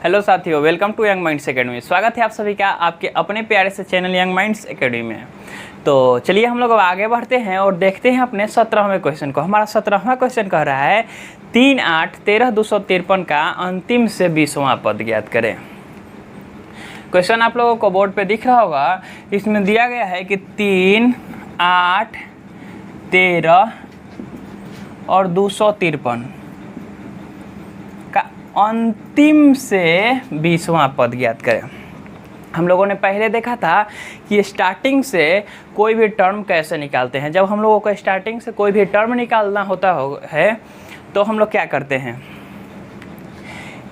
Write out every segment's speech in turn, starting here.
Hello साथियों, welcome to Young Minds Academy. स्वागत है आप सभी का आपके अपने प्यारे से चैनल यंग माइंड्स एकेडमी में। तो चलिए हम लोग अब आगे बढ़ते हैं और देखते हैं अपने 17वें क्वेश्चन को। हमारा 17वां क्वेश्चन कह रहा है 3, 8, 13, 253 का अंतिम से 20वां पद ज्ञात करें। क्वेश्चन आप लोगों को बोर्ड पे दिख रहा होगा। इसमें दिया गया है कि 3, 8, 13 और 253 का अंतिम से 20वां पद ज्ञात करें। हम लोगों ने पहले देखा था कि स्टार्टिंग से कोई भी टर्म कैसे निकालते हैं। जब हम लोगों को स्टार्टिंग से कोई भी टर्म निकालना होता है तो हम लोग क्या करते हैं,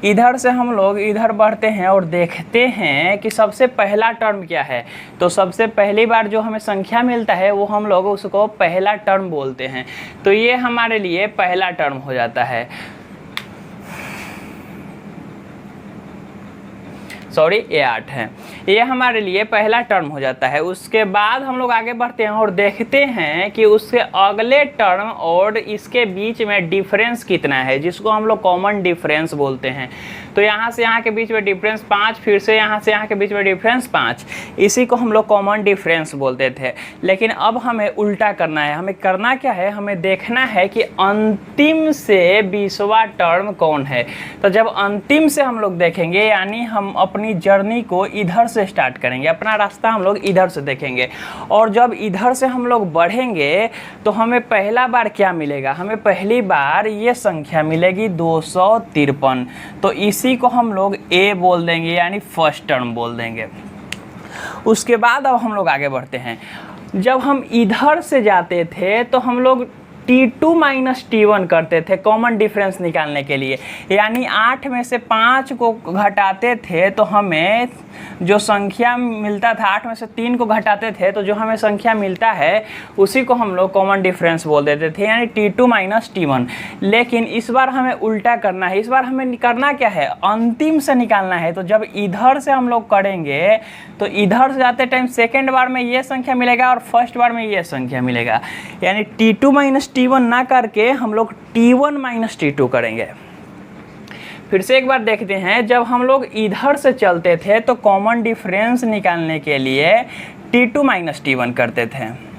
इधर से हम लोग इधर बढ़ते हैं और देखते हैं कि सबसे पहला टर्म क्या है। तो सबसे पहली बार जो हमें संख्या मिलता है वो हम लोग उसको पहला टर्म बोलते हैं। तो ये हमारे लिए पहला टर्म हो जाता है। सॉरी, ये 8 है। ये हमारे लिए पहला टर्म हो जाता है। उसके बाद हम लोग आगे बढ़ते हैं और देखते हैं कि उसके अगले टर्म और इसके बीच में डिफरेंस कितना है, जिसको हम लोग कॉमन डिफरेंस बोलते हैं। तो यहाँ से यहाँ के बीच में डिफरेंस 5, फिर से यहाँ से यहाँ के बीच में डिफरेंस 5, इसी को हम लोग कॉमन डिफरेंस बोलते थे। लेकिन अब हमें उल्टा करना है। हमें करना क्या है, हमें देखना है कि अंतिम से 20वां टर्म कौन है। तो जब अंतिम से हम लोग देखेंगे, यानी हम अपनी जर्नी को इधर से स्टार्ट करेंगे, अपना रास्ता हम लोग इधर से देखेंगे। और जब इधर से हम लोग बढ़ेंगे तो हमें पहला बार क्या मिलेगा, हमें पहली बार ये संख्या मिलेगी 253। तो इसी को हम लोग ए बोल देंगे, यानी फर्स्ट टर्म बोल देंगे। उसके बाद अब हम लोग आगे बढ़ते हैं। जब हम इधर से जाते थे तो हम लोग T2 माइनस T1 करते थे कॉमन डिफरेंस निकालने के लिए। यानी 8 में से 5 को घटाते थे तो हमें जो संख्या मिलता था, 8 में से 3 को घटाते थे तो जो हमें संख्या मिलता है उसी को हम लोग कॉमन डिफरेंस बोल देते थे, यानी T2 माइनस T1। लेकिन इस बार हमें उल्टा करना है। इस बार हमें करना क्या है, अंतिम से निकालना है। तो जब इधर से हम लोग करेंगे तो इधर से जाते टाइम सेकेंड बार में ये संख्या मिलेगा और फर्स्ट बार में ये संख्या मिलेगा। यानी T2 माइनस T1 ना करके हम लोग T1 माइनस T2 करेंगे। फिर से एक बार देखते हैं। जब हम लोग इधर से चलते थे तो कॉमन डिफरेंस निकालने के लिए T2 माइनस T1 करते थे।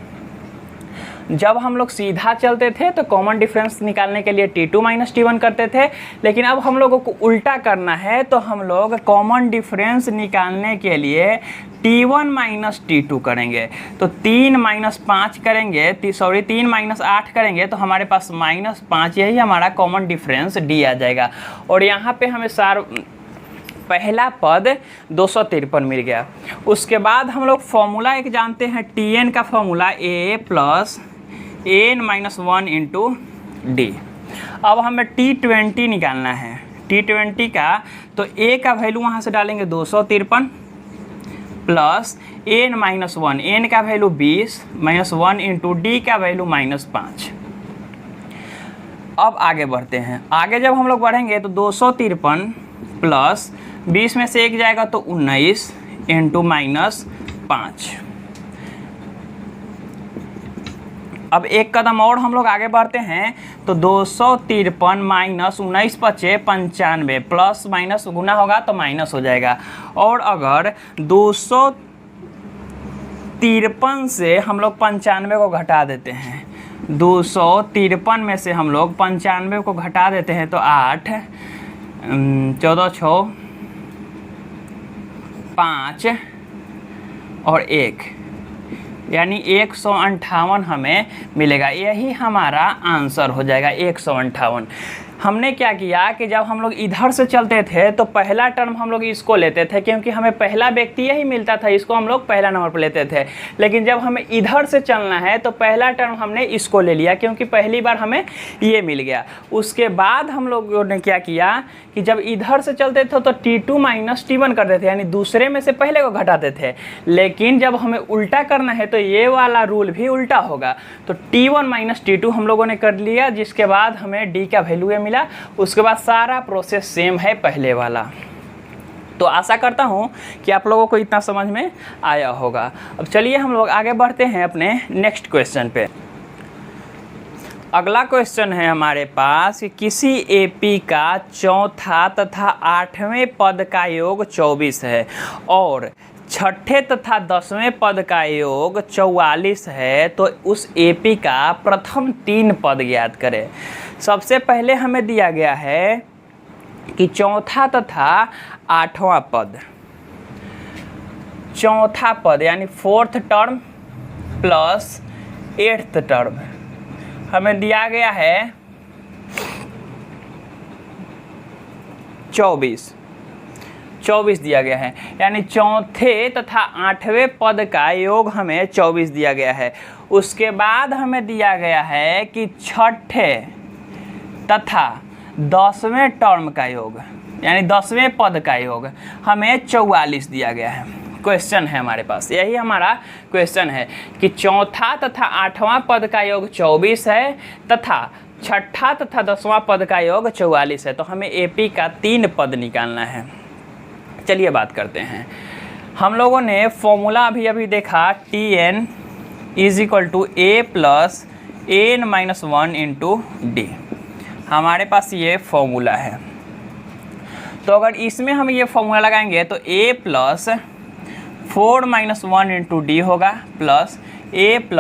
जब हम लोग सीधा चलते थे तो कॉमन डिफरेंस निकालने के लिए T2 माइनस T1 करते थे। लेकिन अब हम लोगों को उल्टा करना है, तो हम लोग कॉमन डिफरेंस निकालने के लिए T1 माइनस T2 करेंगे। तो 3 माइनस 5 करेंगे, 3 माइनस 8 करेंगे तो हमारे पास -5, यही हमारा कॉमन डिफरेंस D आ जाएगा। और यहाँ पे हमें पहला पद 253 मिल गया। उसके बाद हम लोग फॉर्मूला एक जानते हैं, Tn का formula A plus n minus 1 into D. अब हमें T20 निकालना है। T20 का तो A का वैल्यू वहाँ से डालेंगे 253 प्लस n माइनस 1, n का वैल्यू 20 माइनस 1 इंटू डी का वैल्यू -5। अब आगे बढ़ते हैं। आगे जब हम लोग बढ़ेंगे तो 253 प्लस 20 में से 1 जाएगा तो 19 इंटू -5। अब एक कदम और हम लोग आगे बढ़ते हैं तो 253 माइनस 19 × 5 = 95, प्लस माइनस गुना होगा तो माइनस हो जाएगा। और अगर 253 से हम लोग 95 को घटा देते हैं, 253 में से हम लोग 95 को घटा देते हैं तो 8, 14, 6, 5 और 1, यानी 158 हमें मिलेगा। यही हमारा आंसर हो जाएगा, 158। हमने क्या किया कि जब हम लोग इधर से चलते थे तो पहला टर्म हम लोग इसको लेते थे, क्योंकि हमें पहला व्यक्ति यही मिलता था, इसको हम लोग पहला नंबर पर लेते थे। लेकिन जब हमें इधर से चलना है तो पहला टर्म हमने इसको ले लिया, क्योंकि पहली बार हमें ये मिल गया। उसके बाद हम लोगों ने क्या किया कि जब इधर से चलते थे तो T2 माइनस T1 करते थे, यानी दूसरे में से पहले को घटाते थे। लेकिन जब हमें उल्टा करना है तो ये वाला रूल भी उल्टा होगा। तो T1 माइनस T2 हम लोगों ने कर लिया, जिसके बाद हमें D का वैल्यू मिला। उसके बाद सारा प्रोसेस सेम है पहले वाला। तो आशा करता हूँ कि आप लोगों को इतना समझ में आया होगा। अब चलिए हम लोग आगे बढ़ते हैं अपने नेक्स्ट क्वेश्चन पे। अगला क्वेश्चन है हमारे पास कि किसी एपी का चौथा तथा 8वें पद का योग 24 है और छठे तथा 10वें पद का योग 44 है, तो उस एपी का प्रथम 3 पद ज्ञात करें। सबसे पहले हमें दिया गया है कि चौथा तथा 8वां पद, चौथा पद यानी 4th term plus 8th term हमें दिया गया है 24 दिया गया है, यानी चौथे तथा 8वें पद का योग हमें 24 दिया गया है। उसके बाद हमें दिया गया है कि छठे तथा 10वें टर्म का योग यानी 10वें पद का योग हमें 44 दिया गया है। क्वेश्चन है हमारे पास, यही हमारा क्वेश्चन है कि चौथा तथा 8वां पद का योग 24 है तथा छठा तथा 10वां पद का योग 44 है, तो हमें एपी का 3 पद निकालना है। चलिए बात करते हैं। हम लोगों ने फॉर्मूला अभी देखा Tn = A + An-1 × D, हमारे पास ये फॉर्मूला है। तो अगर इसमें हम ये फॉर्मूला लगाएंगे तो A + 4 - 1 × D होगा प्लस A +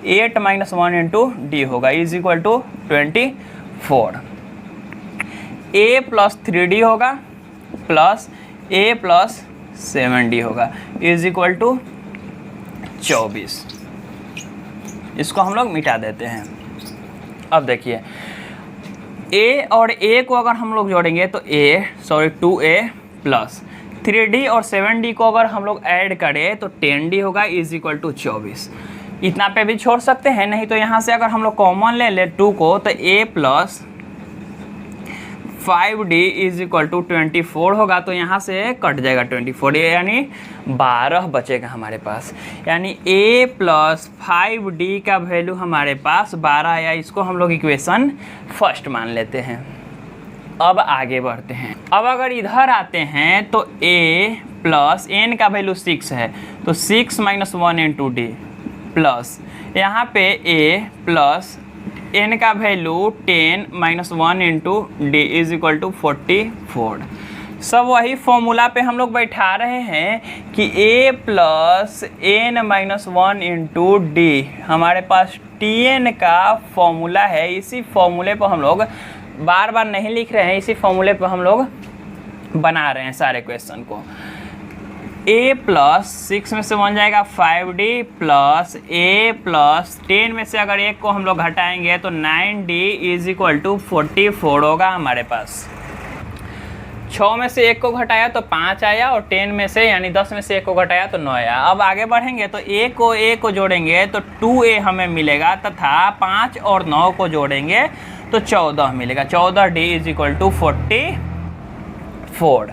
8 - 1 × D होगा = 24। A + 3D होगा प्लस A + 7D होगा = 24। इसको हम लोग मिटा देते हैं। अब देखिए A और A को अगर हम लोग जोड़ेंगे तो 2A प्लस 3D और 7D को अगर हम लोग ऐड करें तो 10D होगा = 24। इतना पे भी छोड़ सकते हैं, नहीं तो यहाँ से अगर हम लोग कॉमन ले 2 को तो A + 5D = 24 होगा, तो यहाँ से कट जाएगा 24, यानी 12 बचेगा हमारे पास। यानी A + 5D का वैल्यू हमारे पास 12 आया। इसको हम लोग इक्वेशन फर्स्ट मान लेते हैं। अब आगे बढ़ते हैं। अब अगर इधर आते हैं तो A + N का वैल्यू 6 है, तो 6 - 1 × D प्लस यहाँ पे A + N का वैल्यू 10 - 1 × D = 44। सब वही फॉर्मूला पे हम लोग बैठा रहे हैं कि A + N - 1 × D हमारे पास Tn का फॉर्मूला है। इसी फॉर्मूले पर हम लोग बार बार नहीं लिख रहे हैं, इसी फॉर्मूले पर हम लोग बना रहे हैं सारे क्वेश्चन को। A + 6 में से 1 जाएगा 5D प्लस A + 10 में से अगर 1 को हम लोग घटाएंगे तो 9D = 44 होगा हमारे पास। 6 में से 1 को घटाया तो 5 आया और 10 में से यानी 10 में से 1 को घटाया तो 9 आया। अब आगे बढ़ेंगे तो A को जोड़ेंगे तो 2A हमें मिलेगा तथा 5 और 9 को जोड़ेंगे तो 14 मिलेगा। 14D = 44।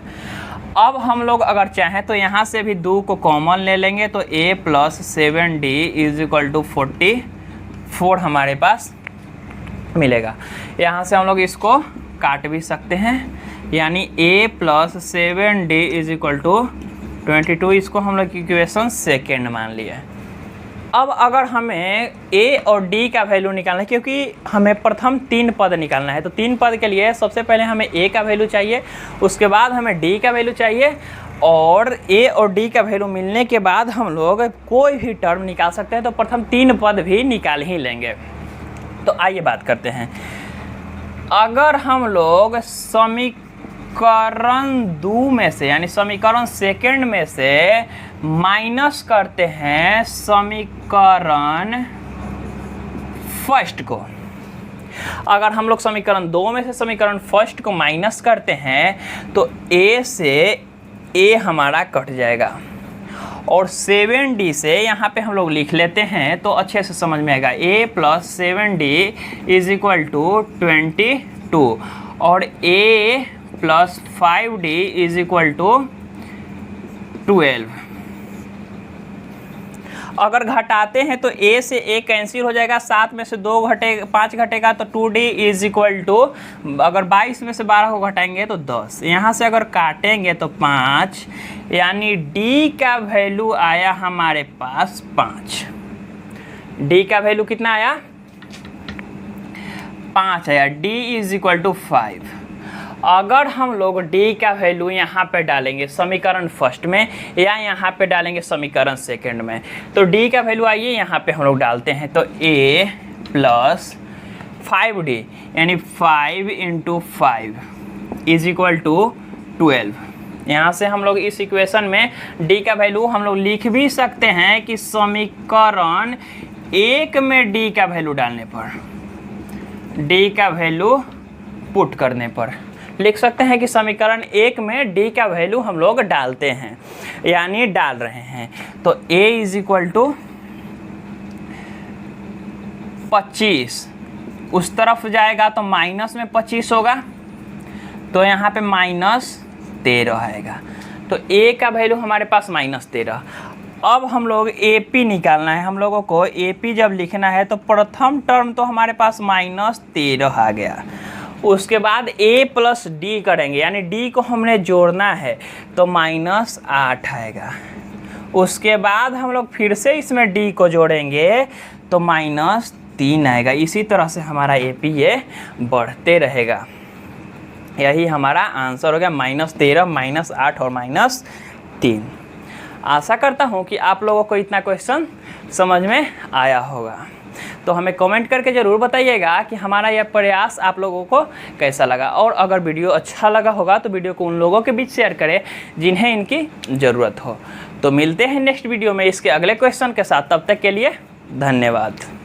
अब हम लोग अगर चाहें तो यहाँ से भी 2 को कॉमन ले लेंगे तो A + 7D = 44 हमारे पास मिलेगा। यहाँ से हम लोग इसको काट भी सकते हैं, यानी A + 7D = 22। इसको हम लोग इक्वेशन सेकेंड मान लिया। अब अगर हमें A और D का वैल्यू निकालना है, क्योंकि हमें प्रथम 3 पद निकालना है, तो 3 पद के लिए सबसे पहले हमें A का वैल्यू चाहिए, उसके बाद हमें D का वैल्यू चाहिए, और A और D का वैल्यू मिलने के बाद हम लोग कोई भी टर्म निकाल सकते हैं। तो प्रथम 3 पद भी निकाल ही लेंगे। तो आइए बात करते हैं। अगर हम लोग समीकरण 2 में से यानी समीकरण सेकंड में से माइनस करते हैं समीकरण फर्स्ट को, अगर हम लोग समीकरण 2 में से समीकरण फर्स्ट को माइनस करते हैं तो A से A हमारा कट जाएगा, और 7D से यहाँ पे हम लोग लिख लेते हैं तो अच्छे से समझ में आएगा। A + 7D = 22 और A + 5D = 12। अगर घटाते हैं तो A से A कैंसिल हो जाएगा, 7 में से 5 घटेगा तो 2D = अगर 22 में से 12 को घटाएंगे तो 10। यहाँ से अगर काटेंगे तो 5, यानी D का वैल्यू आया हमारे पास 5। D का वैल्यू कितना आया? 5 आया, d इज इक्वल टू 5। अगर हम लोग d का वैल्यू यहाँ पे डालेंगे समीकरण फर्स्ट में या यहाँ पे डालेंगे समीकरण सेकंड में, तो d का वैल्यू आइए यहाँ पे हम लोग डालते हैं, तो a प्लस 5d यानी 5 इंटू 5 इज इक्वल टू 12। यहाँ से हम लोग इस इक्वेशन में d का वैल्यू हम लोग लिख भी सकते हैं कि समीकरण 1 में d का वैल्यू डालने पर, d का वैल्यू पुट करने पर लिख सकते हैं कि समीकरण 1 में d का वैल्यू हम लोग डालते हैं, यानी डाल रहे हैं। तो a इज इक्वल टू 25, उस तरफ जाएगा तो माइनस में 25 होगा, तो यहाँ पे -13 आएगा। तो a का वैल्यू हमारे पास -13। अब हम लोग AP निकालना है, हम लोगों को AP जब लिखना है तो प्रथम टर्म तो हमारे पास -13 आ गया, उसके बाद a प्लस d करेंगे, यानी d को हमने जोड़ना है तो -8 आएगा। उसके बाद हम लोग फिर से इसमें d को जोड़ेंगे तो -3 आएगा। इसी तरह से हमारा AP ये बढ़ते रहेगा। यही हमारा आंसर हो गया, -13, -8 और -3। आशा करता हूँ कि आप लोगों को इतना क्वेश्चन समझ में आया होगा। तो हमें कमेंट करके ज़रूर बताइएगा कि हमारा यह प्रयास आप लोगों को कैसा लगा, और अगर वीडियो अच्छा लगा होगा तो वीडियो को उन लोगों के बीच शेयर करें जिन्हें इनकी ज़रूरत हो। तो मिलते हैं नेक्स्ट वीडियो में इसके अगले क्वेश्चन के साथ, तब तक के लिए धन्यवाद।